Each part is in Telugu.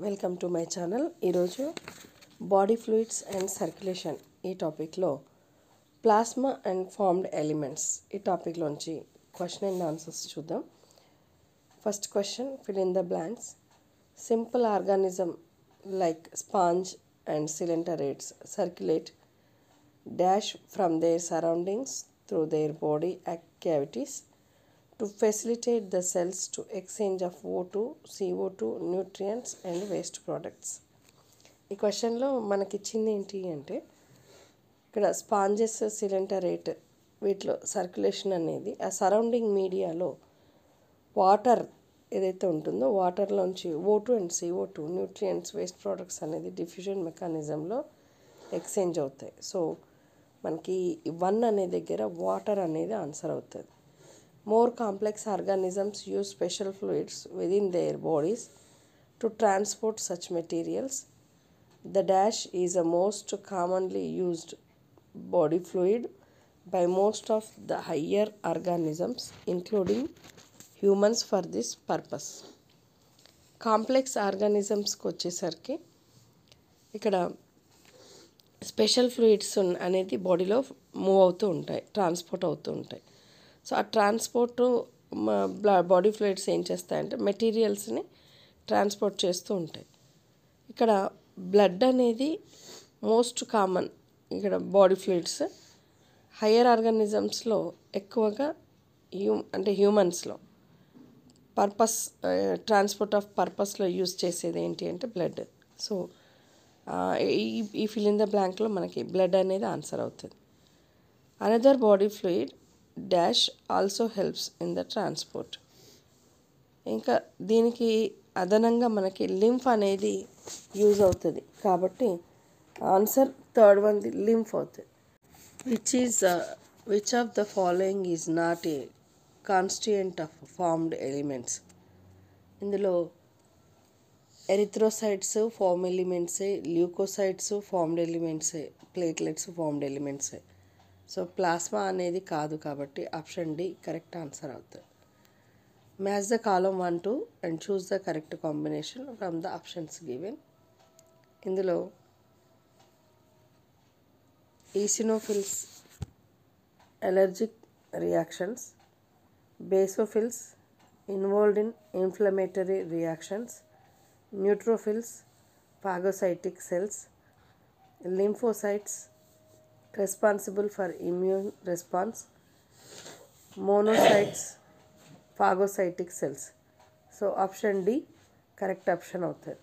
Welcome to my channel. ఈరోజు బాడీ ఫ్లూయిడ్స్ అండ్ సర్క్యులేషన్ ఈ టాపిక్లో ప్లాస్మా అండ్ ఫార్మ్డ్ ఎలిమెంట్స్ ఈ టాపిక్లోంచి క్వశ్చన్ అండ్ ఆన్సర్స్ చూద్దాం. First question, fill in the blanks. Simple organism like sponge and coelenterates circulate dash from their surroundings through their body cavities to facilitate the cells to exchange of O2, CO2, nutrients and waste products. ఈ క్వశ్చన్లో మనకి ఇచ్చింది ఏంటి అంటే ఇక్కడ స్పాంజెస్, సిలిండరేట్ వీటిలో సర్క్యులేషన్ అనేది ఆ సరౌండింగ్ మీడియాలో వాటర్ ఏదైతే ఉంటుందో వాటర్లోంచి O2 and CO2 nutrients, waste products అనేది డిఫ్యూజన్ మెకానిజంలో ఎక్స్చేంజ్ అవుతాయి. సో మనకి 1 అనే దగ్గర వాటర్ అనేది ఆన్సర్ అవుతుంది. More complex organisms use special fluids within their bodies to transport such materials. The dash is the most commonly used body fluid by most of the higher organisms, including humans, for this purpose. Complex ఆర్గానిజమ్స్కి వచ్చేసరికి ఇక్కడ స్పెషల్ ఫ్లూయిడ్స్ అనేది బాడీలో మూవ్ అవుతూ ఉంటాయి, ట్రాన్స్పోర్ట్ అవుతూ ఉంటాయి. సో ఆ ట్రాన్స్పోర్ట్ బాడీ ఫ్లూయిడ్స్ ఏం చేస్తాయంటే మెటీరియల్స్ని ట్రాన్స్పోర్ట్ చేస్తూ ఉంటాయి. ఇక్కడ బ్లడ్ అనేది మోస్ట్ కామన్ ఇక్కడ బాడీ ఫ్లూయిడ్స్. హయ్యర్ ఆర్గానిజమ్స్లో ఎక్కువగా అంటే హ్యూమన్స్లో ట్రాన్స్పోర్ట్ ఆఫ్ పర్పస్లో యూజ్ చేసేది ఏంటి అంటే బ్లడ్. సో ఈ ఫిల్ ఇన్ ద బ్లాంక్లో మనకి బ్లడ్ అనేది ఆన్సర్ అవుతుంది. Another body fluid dash also helps in the transport. ఇంకా దీనికి అదనంగా మనకి లింఫ్ అనేది యూజ్ అవుతుంది కాబట్టి ఆన్సర్ థర్డ్ వన్ లింఫ్ అవుతుంది. Which of the following is not a constituent of formed elements. ఇందులో ఎరిథ్రోసైట్స్ ఫార్మ్ ఎలిమెంట్సే, ల్యూకోసైట్స్ ఫార్మ్డ్ ఎలిమెంట్సే, ప్లేట్లెట్స్ ఫార్మ్డ్ ఎలిమెంట్సే. సో ప్లాస్మా అనేది కాదు కాబట్టి ఆప్షన్ డి కరెక్ట్ ఆన్సర్ అవుతుంది. Match the column 1, 2 and choose the correct combination from the options given. ఇందులో eosinophils allergic reactions, basophils involved in inflammatory reactions, neutrophils phagocytic cells, lymphocytes responsible for immune response, monocytes phagocytic cells. So option D correct option అవుతుంది.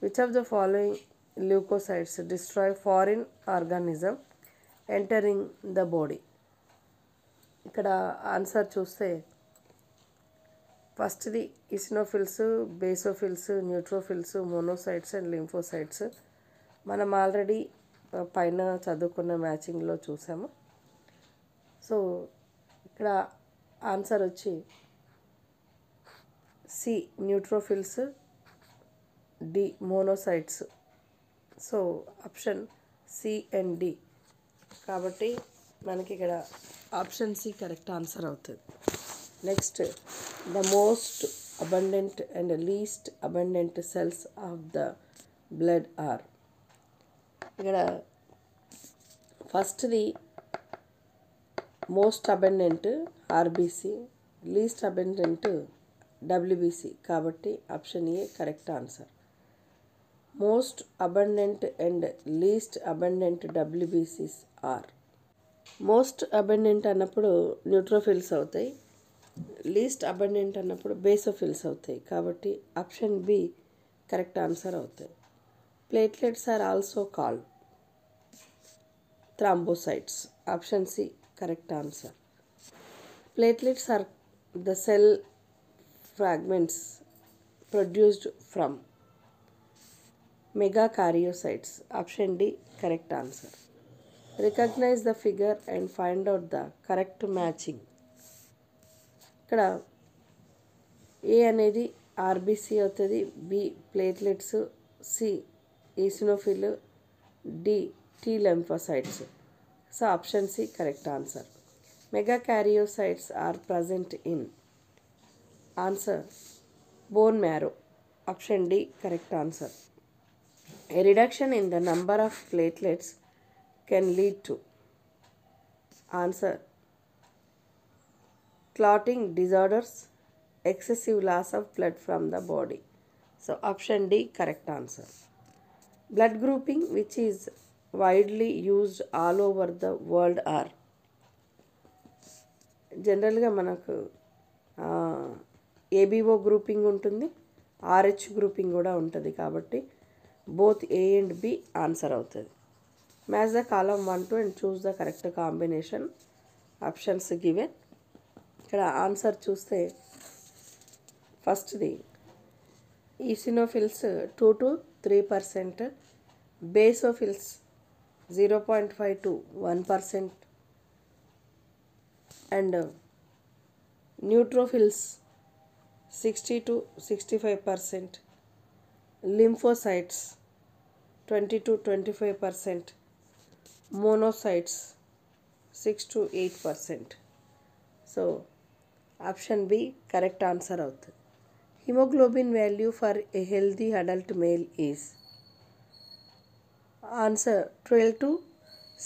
Which of the following leukocytes destroy foreign organism entering the body? ఇక్కడ ఆన్సర్ చూస్తే ఫస్ట్ది eosinophils, basophils, neutrophils, monocytes and lymphocytes మనం ఆల్రెడీ పైన చదువుకున్న మ్యాచింగ్లో చూసాము. సో ఇక్కడ ఆన్సర్ వచ్చి C neutrophils, D monocytes. So option C and D కాబట్టి మనకి ఇక్కడ ఆప్షన్ సి కరెక్ట్ ఆన్సర్ అవుతుంది. Next, the most abundant and least abundant cells of the blood are. ఇక్కడ ఫస్ట్ది most abundant RBC, least abundant WBC కాబట్టి option A correct answer. Most abundant and least abundant డబ్ల్యూబీసీస్ are. Most abundant అన్నప్పుడు న్యూట్రోఫిల్స్ అవుతాయి, లీస్ట్ అబండెంట్ అన్నప్పుడు బేసోఫిల్స్ అవుతాయి కాబట్టి ఆప్షన్ బి కరెక్ట్ ఆన్సర్ అవుతాయి. Platelets are also called thrombocytes. Option C correct answer. Platelets are the cell fragments produced from megakaryocytes. Option D correct answer. Recognize the figure and find out the correct matching. ఇక్కడ ఏ అనేది ఆర్బీసీ అవుతుంది, B platelets, C eosinophil, D T lymphocytes. So option C correct answer. Megakaryocytes are present in answer bone marrow. Option D correct answer. A reduction in the number of platelets can lead to answer clotting disorders, excessive loss of blood from the body. So option D correct answer. Blood grouping which is widely used all over the world are జనరల్గా మనకు ఏబిఓ గ్రూపింగ్ ఉంటుంది, ఆర్హెచ్ గ్రూపింగ్ కూడా ఉంటుంది, కాబట్టి both A and B answer అవుతుంది. Match the column 1, 2 and choose the correct combination. Options given. ఇక్కడ ఆన్సర్ చూస్తే ఫస్ట్ది eosinophils 2 to 3%, basophils 0.5 to 1%, and neutrophils 60 to 65%, lymphocytes 20 to 25%, monocytes 6 to 8%. So option B correct answer అవుతుంది. Hemoglobin value for a healthy adult male is answer 12 to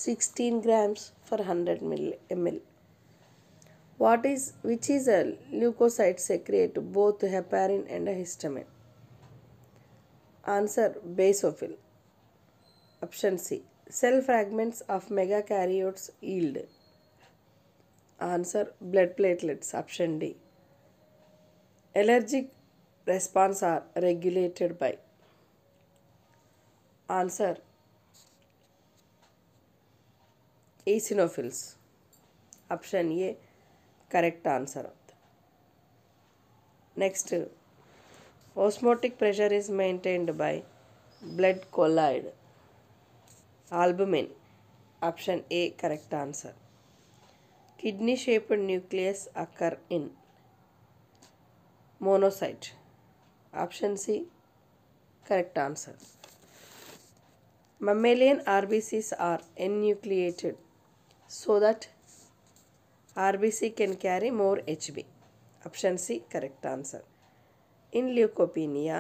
16 grams for 100 ml. Which is a leukocyte secrete both heparin and histamine? Answer basophil. Option C. Cell fragments of megakaryotes yield. Answer blood platelets. Option D. Allergic response are regulated by. Answer eosinophils. Option A correct answer. Next, osmotic pressure is maintained by blood colloid. Albumin. Option A correct answer. Kidney shaped nucleus occur in monocyte. Option C correct answer. Mammalian RBCs are enucleated so that RBC can carry more HB. Option C correct answer. In leukopenia,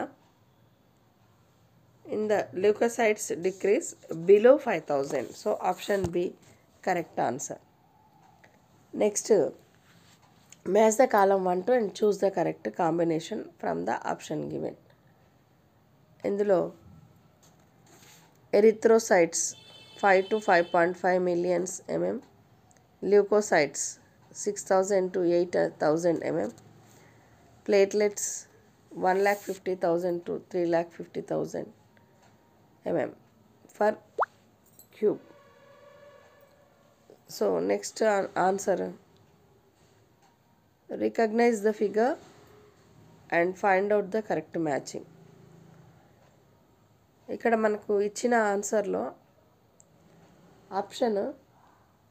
in the leukocytes decrease below 5000. So option B correct answer. Next, match the column 1, 2 and choose the correct combination from the option given. ఇందులో erythrocytes 5 to 5.5 million mm, leukocytes 6000 to 8000 mm, platelets 1,50,000 to 3,50,000 mm per cube. So next answer, recognize the figure and find out the correct matching. ఇక్కడ మనకు ఇచ్చిన ఆన్సర్లో ఆప్షన్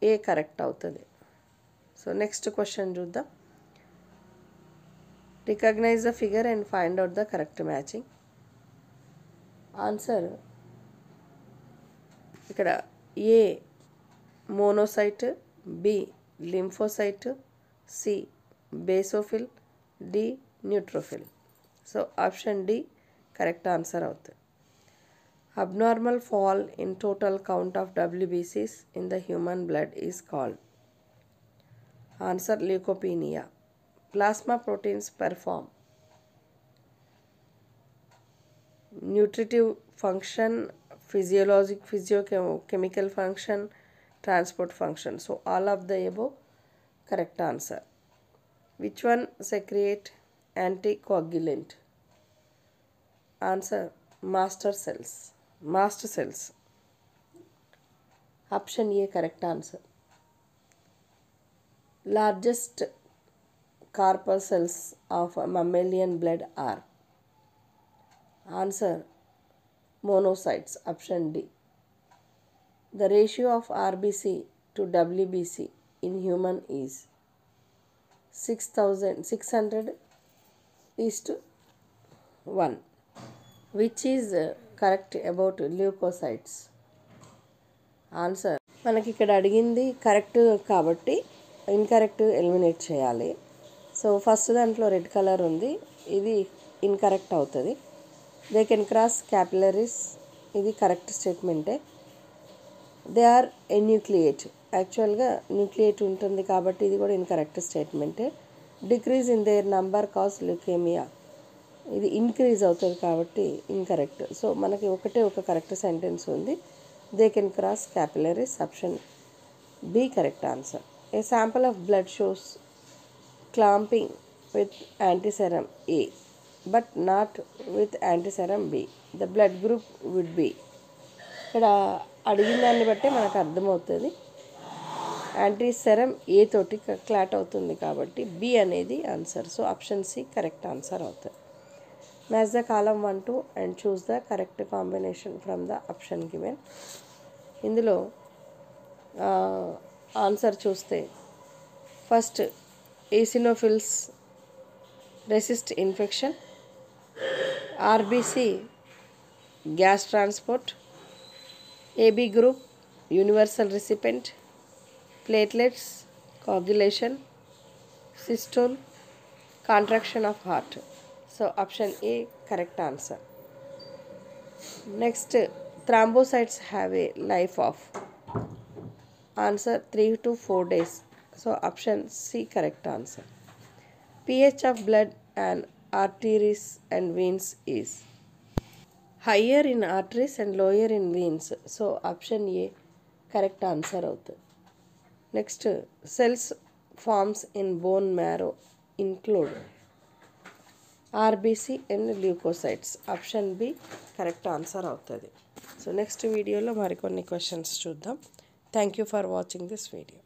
ఏ కరెక్ట్ అవుతుంది. సో నెక్స్ట్ క్వశ్చన్ చూద్దాం. Recognize the figure and find out the correct matching. Answer ఇక్కడ A monocyte, B lymphocyte, C basophil, D neutrophil. So option D correct answer అవుతుంది. Abnormal fall in total count of WBCs in the human blood is called. Answer leukopenia. Plasma proteins perform nutritive function, physiochemical function, transport function. So all of the above correct answer. Which one secrete anticoagulant? Answer mast cells. Option A correct answer. Largest corpuscles of mammalian blood are. Answer monocytes. Option D. The ratio of RBC to WBC in human is 600:1. Which is correct about leukocytes? Answer మనకి ఇక్కడ అడిగింది కరెక్ట్ కాబట్టి ఇన్కరెక్ట్ ఎలిమినేట్ చేయాలి. సో ఫస్ట్ దాంట్లో రెడ్ కలర్ ఉంది, ఇది ఇన్కరెక్ట్ అవుతుంది. దే కెన్ క్రాస్ క్యాపిలరీస్, ఇది కరెక్ట్ స్టేట్మెంటే. దే ఆర్ ఎన్యూక్లియేట్, యాక్చువల్గా న్యూక్లియేట్ ఉంటుంది కాబట్టి ఇది కూడా ఇన్కరెక్ట్ స్టేట్మెంటే. Decrease in their number cause leukaemia, ఇది ఇంక్రీజ్ అవుతుంది కాబట్టి ఇన్కరెక్ట్. సో మనకి ఒక కరెక్ట్ సెంటెన్స్ ఉంది. They can cross capillaries, option B correct answer. A sample of blood shows clamping with antiserum A but not with antiserum B, the blood group would B. ఇక్కడ అడిగిన దాన్ని బట్టే మనకు అర్థమవుతుంది. యాంటీసెరమ్ ఏ తోటి క్లాట్ అవుతుంది కాబట్టి బి అనేది answer. So option C correct answer అవుతుంది. Match the column 1, 2 and choose the correct combination from the option given. ఇందులో ఆన్సర్ చూస్తే first eosinophils resist infection, RBC gas transport, AB group universal recipient, platelets coagulation, systole, contraction of heart. So option A correct answer. Next, thrombocytes have a life of, answer 3 to 4 days. So option C correct answer. pH of blood and arteries and veins is higher in arteries and lower in veins. So option A correct answer అవుతుంది. Next, cells forms in bone marrow include RBC and leukocytes. Option B correct answer అవుతుంది. సో నెక్స్ట్ వీడియోలో మరికొన్ని క్వశ్చన్స్ చూద్దాం. Thank you for watching this video.